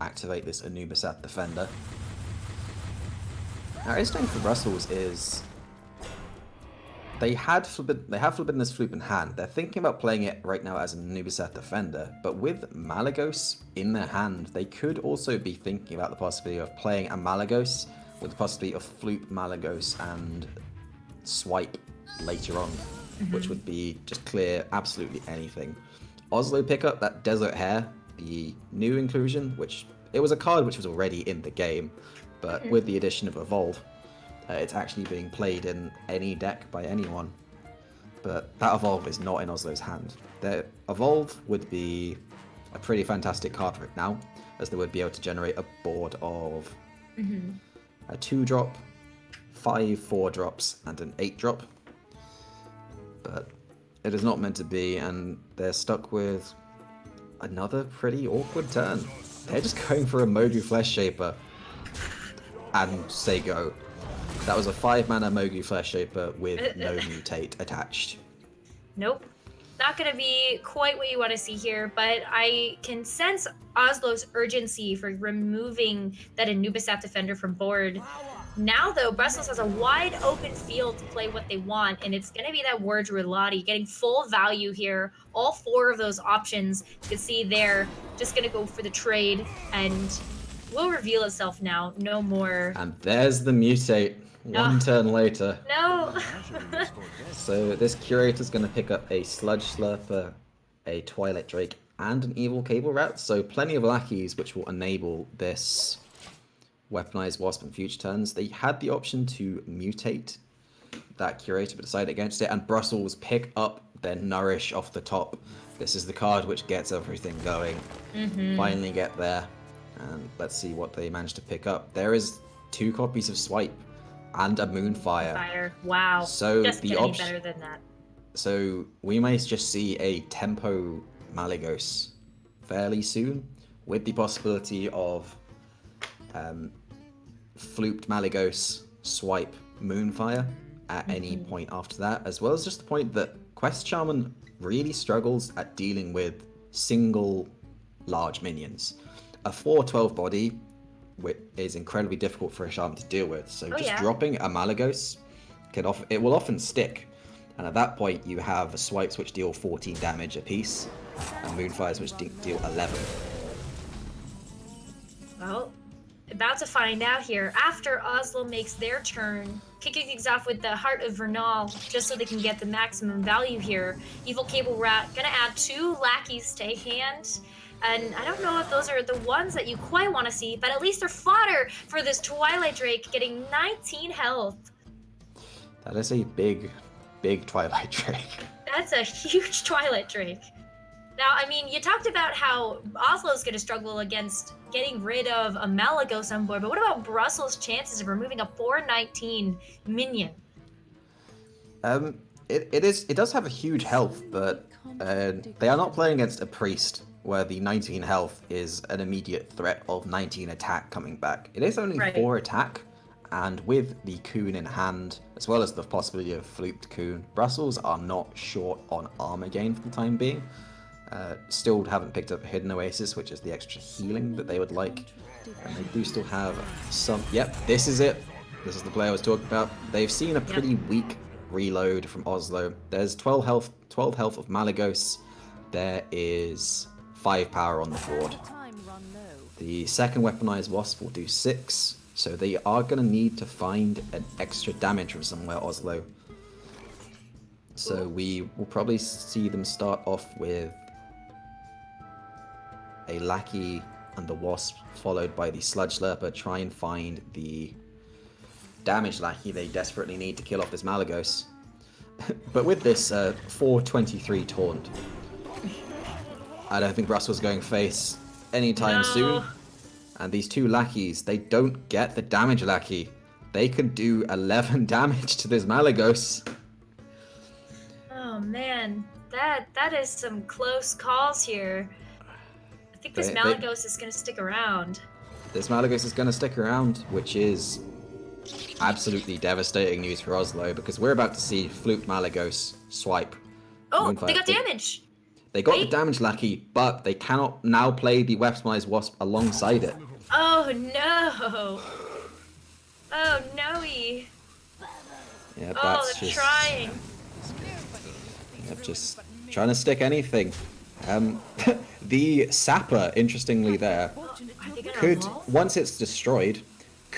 activate this Anubisat Defender. Now, interesting for Brussels is they have Forbidden Flute in hand. They're thinking about playing it right now as an Anubisat Defender, but with Malagos in their hand, they could also be thinking about the possibility of playing a Malagos with the possibility of Flute Malagos and Swipe later on, which would be just clear absolutely anything. Oslo pick up that Desert Hare, the new inclusion, which it was a card which was already in the game, but with the addition of Evolve, it's actually being played in any deck by anyone. but that evolve is not in Oslo's hand. The evolve would be a pretty fantastic card right now, as they would be able to generate a board of a 2-drop, 5 4-drops, and an 8-drop. But it is not meant to be, and they're stuck with another pretty awkward turn. They're just going for a Mogu Flesh Shaper and say go. That was a 5-mana Mogu Flesh Shaper with no mutate attached. Nope. Not going to be quite what you want to see here, but I can sense Oslo's urgency for removing that Anubis Defender from board. Now, though, Brussels has a wide open field to play what they want, and it's going to be that Word Relati getting full value here. All 4 of those options, you can see they're just going to go for the trade, and will reveal itself now. No more. And there's the mutate. One turn later. No! So this Curator's going to pick up a Sludge Slurper, a Twilight Drake, and an Evil Cable Rat. So plenty of lackeys which will enable this Weaponized Wasp in future turns. They had the option to mutate that Curator, but decided against it. And Brussels pick up their Nourish off the top. This is the card which gets everything going. Finally get there. And let's see what they managed to pick up. There is 2 copies of Swipe and a Moonfire. Wow. So just the get any option. better than that. So we might just see a Tempo Malygos fairly soon, with the possibility of Flooped Malygos, Swipe, Moonfire at any point after that, as well as just the point that Quest Shaman really struggles at dealing with single large minions. A 4/12 body is incredibly difficult for a Shaman to deal with, so dropping a Malygos it will often stick. And at that point, you have Swipes which deal 14 damage apiece, and Moonfires which deal 11. Well, about to find out here. After Oslo makes their turn, kicking things off with the Heart of Vernal, just so they can get the maximum value here. Evil Cable Rat gonna add 2 lackeys to hand. And I don't know if those are the ones that you quite want to see, but at least they're fodder for this Twilight Drake, getting 19 health. That is a big Twilight Drake. That's a huge Twilight Drake. Now, I mean, you talked about how Oslo's going to struggle against getting rid of a Malygos on board, but what about Brussels' chances of removing a 4/19 minion? It does have a huge health, but they are not playing against a Priest, where the 19 health is an immediate threat of 19 attack coming back. It is only 4 attack, and with the Coon in hand, as well as the possibility of Flooped Coon, Brussels are not short on armor gain for the time being. Still haven't picked up Hidden Oasis, which is the extra healing that they would like. And they do still have some... Yep, this is it. This is the play I was talking about. They've seen a pretty weak reload from Oslo. There's 12 health of Malygos. There is 5 power on the board. The second Weaponized Wasp will do 6, so they are going to need to find an extra damage from somewhere, Oslo. So we will probably see them start off with a Lackey and the Wasp, followed by the Sludge Slurper, try and find the damage Lackey they desperately need to kill off this Malygos. But with this 423 Taunt, I don't think Brussels is going face anytime soon. And these 2 Lackeys, they don't get the damage Lackey. They could do 11 damage to this Malygos. Oh man, that is some close calls here. I think this Malygos is going to stick around. This Malygos is going to stick around, which is absolutely devastating news for Oslo, because we're about to see Fluke Malygos swipe. Oh, they got damage! They got the damage Lackey, but they cannot now play the Weaponized Wasp alongside it. Oh no! Oh no-y! Yeah, that's they're just... trying! Yep, just trying to stick anything. The Sapper, interestingly there, could, once it's destroyed,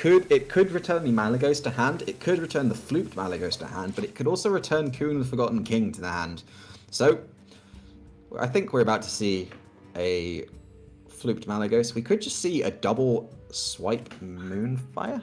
it could return the Malygos to hand, it could return the Fluked Malygos to hand, but it could also return Coon the Forgotten King to the hand. So, I think we're about to see a Fluked Malygos. We could just see a double swipe Moonfire.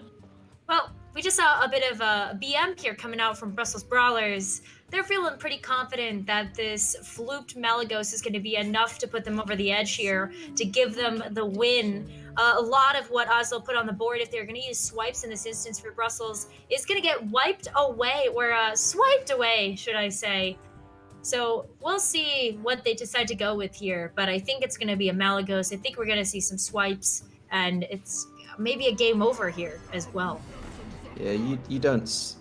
Well, We just saw a bit of a BM here coming out from Brussels Brawlers. They're feeling pretty confident that this flooped Malagos is going to be enough to put them over the edge here, to give them the win. A lot of what Oslo put on the board, if they're going to use swipes in this instance for Brussels, is going to get wiped away, or swiped away, should I say. So we'll see what they decide to go with here, but I think it's going to be a Malagos. I think we're going to see some swipes, and it's maybe a game over here as well. Yeah, you don't...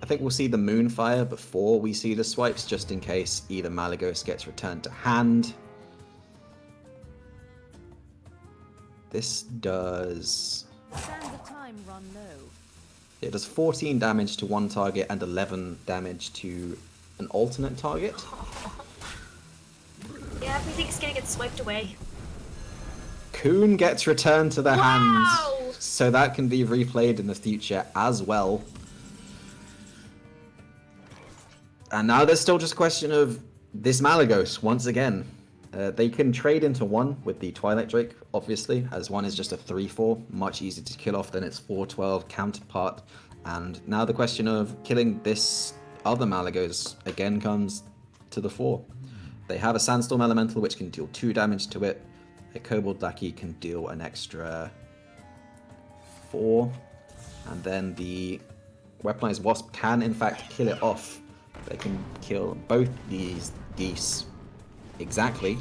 I think we'll see the Moonfire before we see the swipes, just in case either Malagos gets returned to hand. This does... It does 14 damage to one target and 11 damage to an alternate target. Yeah, everything's gonna get swiped away. Coon gets returned to the hand, so that can be replayed in the future as well. And now there's still just a question of this Malagos, once again. They can trade into one with the Twilight Drake, obviously, as one is just a 3-4, much easier to kill off than its 4-12 counterpart. And now the question of killing this other Malagos again comes to the fore. They have a Sandstorm Elemental which can deal 2 damage to it. A Kobold Lackey can deal an extra 4. And then the Weaponized Wasp can in fact kill it off. They can kill both these geese exactly.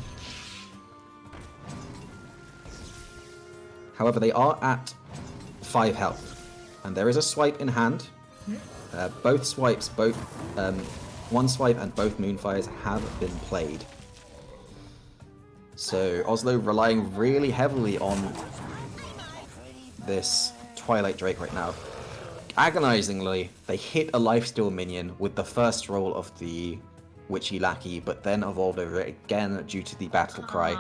However, they are at 5 health. And there is a swipe in hand. Both swipes, one swipe and both Moonfires have been played. So Oslo relying really heavily on this Twilight Drake right now. Agonizingly, they hit a lifesteal minion with the first roll of the Witchy Lackey, but then evolved over it again due to the Battle Cry.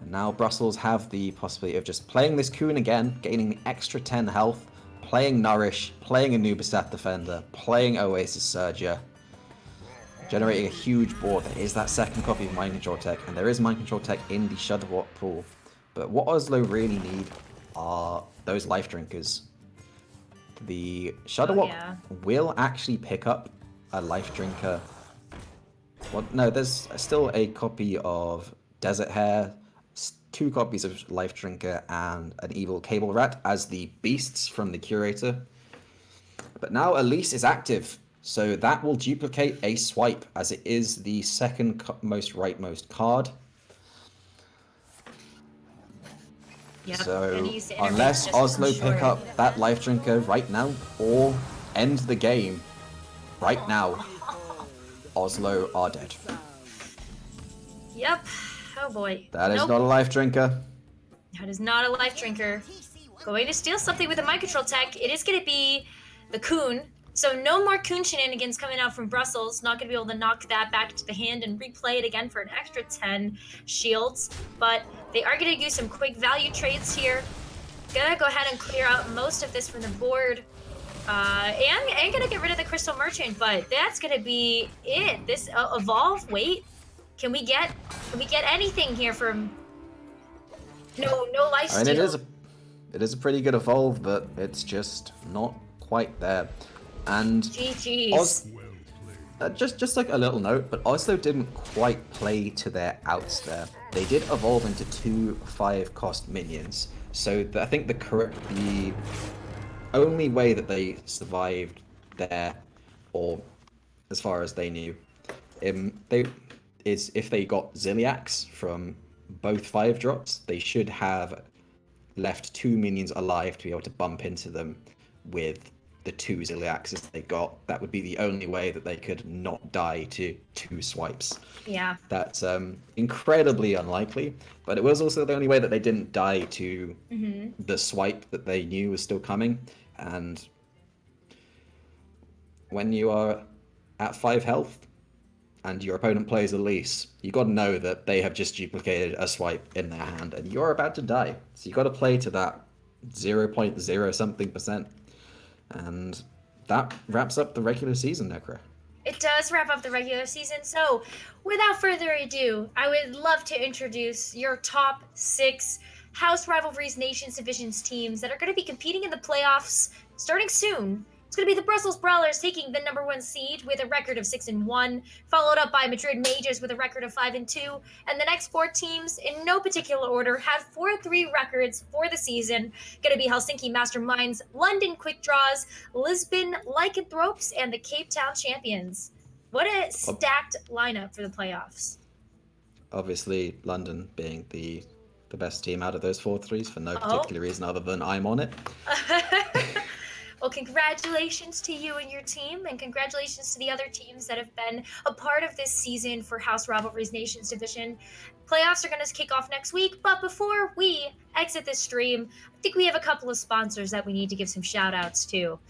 And now Brussels have the possibility of just playing this Coon again, gaining the extra 10 health, playing Nourish, playing Anubisat Defender, playing Oasis Surger, generating a huge board. There is that second copy of Mind Control Tech, and there is Mind Control Tech in the Shudderwock pool. But what Oslo really need are those Life Drinkers. The Shudderwock will actually pick up a Life Drinker. Well, no, there's still a copy of Desert Hare, 2 copies of Life Drinker, and an Evil Cable Rat as the beasts from the Curator. But now Elise is active, so that will duplicate a swipe, as it is the second most rightmost card. Yep. So unless Oslo pick up that Life Drinker right now, or end the game right now, Oslo are dead. Yep. Oh boy. That is not a Life Drinker. That is not a Life Drinker. Going to steal something with the Mind Control Tech. It is going to be the Coon. So no more Coon shenanigans coming out from Brussels. Not going to be able to knock that back into the hand and replay it again for an extra 10 shields. But they are going to use some quick value trades here. Gonna go ahead and clear out most of this from the board. And gonna get rid of the Crystal Merchant, but that's gonna be it. This evolve. Wait, can we get anything here from? No life steal. I mean, it is a pretty good evolve, but it's just not quite there. And GG's. Just like a little note, but Oslo didn't quite play to their outs there. They did evolve into 2 5-cost minions, so I think the only way that they survived there, or as far as they knew, is if they got Ziliax from both 5-drops. They should have left 2 minions alive to be able to bump into them with the 2 Ziliaxes they got. That would be the only way that they could not die to 2 swipes. Yeah. That's incredibly unlikely, but it was also the only way that they didn't die to the swipe that they knew was still coming. And when you are at 5 health and your opponent plays Elise, you got to know that they have just duplicated a swipe in their hand and you're about to die. So you got to play to that 0.0 something %. And that wraps up the regular season, Necra. It does wrap up the regular season. So without further ado, I would love to introduce your top 6 House Rivalries Nations Division's teams that are going to be competing in the playoffs starting soon. It's going to be the Brussels Brawlers taking the number 1 seed with a record of 6-1, followed up by Madrid Mages with a record of 5-2, and the next 4 teams, in no particular order, have 4-3 records for the season. Going to be Helsinki Masterminds, London Quick Draws, Lisbon Lycanthropes, and the Cape Town Champions. What a stacked lineup for the playoffs. Obviously, London being the best team out of those 4-3s for no particular reason other than I'm on it. Well, congratulations to you and your team, and congratulations to the other teams that have been a part of this season for House Rivalries Nations Division. Playoffs are going to kick off next week, but before we exit this stream, I think we have a couple of sponsors that we need to give some shout outs to.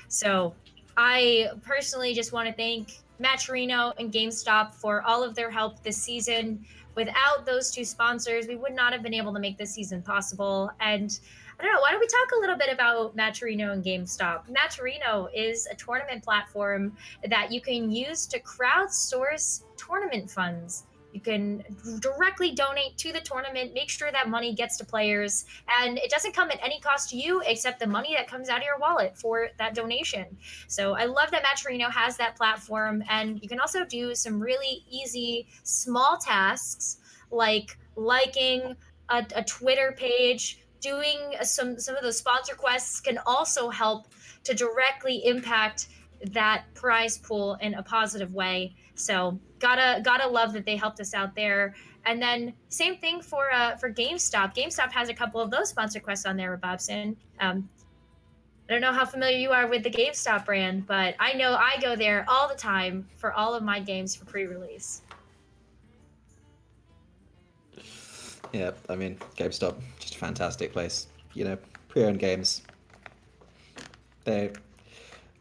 So I personally just want to thank Matcherino and GameStop for all of their help this season. Without those 2 sponsors, we would not have been able to make this season possible. And I don't know, why don't we talk a little bit about Matcherino and GameStop? Matcherino is a tournament platform that you can use to crowdsource tournament funds. You can directly donate to the tournament, make sure that money gets to players, and it doesn't come at any cost to you except the money that comes out of your wallet for that donation. So I love that Matcherino has that platform, and you can also do some really easy small tasks like liking a Twitter page. Doing some of those sponsor quests can also help to directly impact that prize pool in a positive way. So gotta love that they helped us out there. And then same thing for GameStop. GameStop has a couple of those sponsor quests on there, Bobson. I don't know how familiar you are with the GameStop brand, but I know I go there all the time for all of my games for pre-release. Yeah, I mean, GameStop, just a fantastic place. You know, pre-owned games. I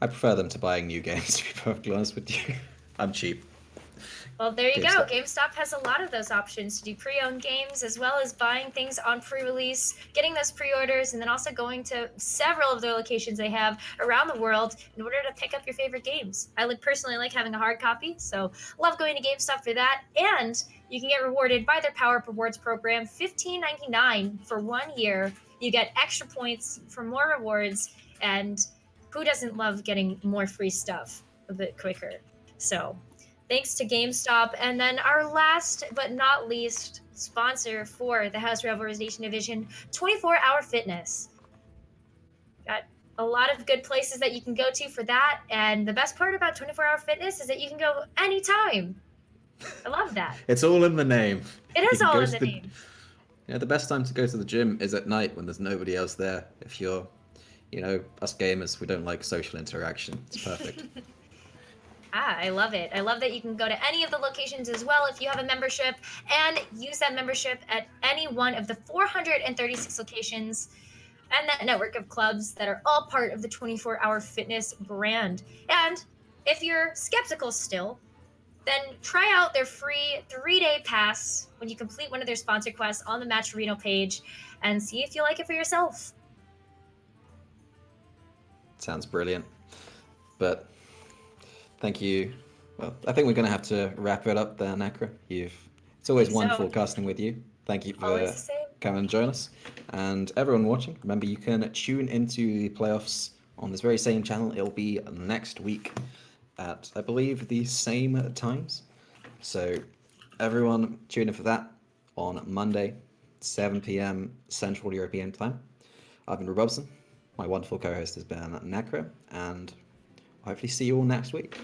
prefer them to buying new games, to be perfectly honest with you. I'm cheap. Well, there you go. GameStop has a lot of those options to do pre-owned games, as well as buying things on pre-release, getting those pre-orders, and then also going to several of their locations they have around the world in order to pick up your favorite games. I personally like having a hard copy, so love going to GameStop for that. And you can get rewarded by their Power Up Rewards program, $15.99 for 1 year. You get extra points for more rewards, and who doesn't love getting more free stuff a bit quicker? So thanks to GameStop. And then our last but not least sponsor for the House Rivalries Nation Division, 24-Hour Fitness. Got a lot of good places that you can go to for that. And the best part about 24-Hour Fitness is that you can go anytime. I love that. It's all in the name. It is all in the name. Yeah, the best time to go to the gym is at night when there's nobody else there. If you're, us gamers, we don't like social interaction. It's perfect. I love it. I love that you can go to any of the locations as well if you have a membership and use that membership at any one of the 436 locations and that network of clubs that are all part of the 24-Hour Fitness brand. And if you're skeptical still, then try out their free 3-day pass when you complete one of their sponsor quests on the Matcherino page and see if you like it for yourself. Sounds brilliant. But thank you. Well, I think we're going to have to wrap it up there, Nakra. It's always wonderful casting with you. Thank you for coming and join us. And everyone watching, remember you can tune into the playoffs on this very same channel. It'll be next week at, I believe, the same times. So everyone tune in for that on Monday, 7 p.m. Central European time. I've been Robson. My wonderful co-host has been Nakra, and hopefully see you all next week.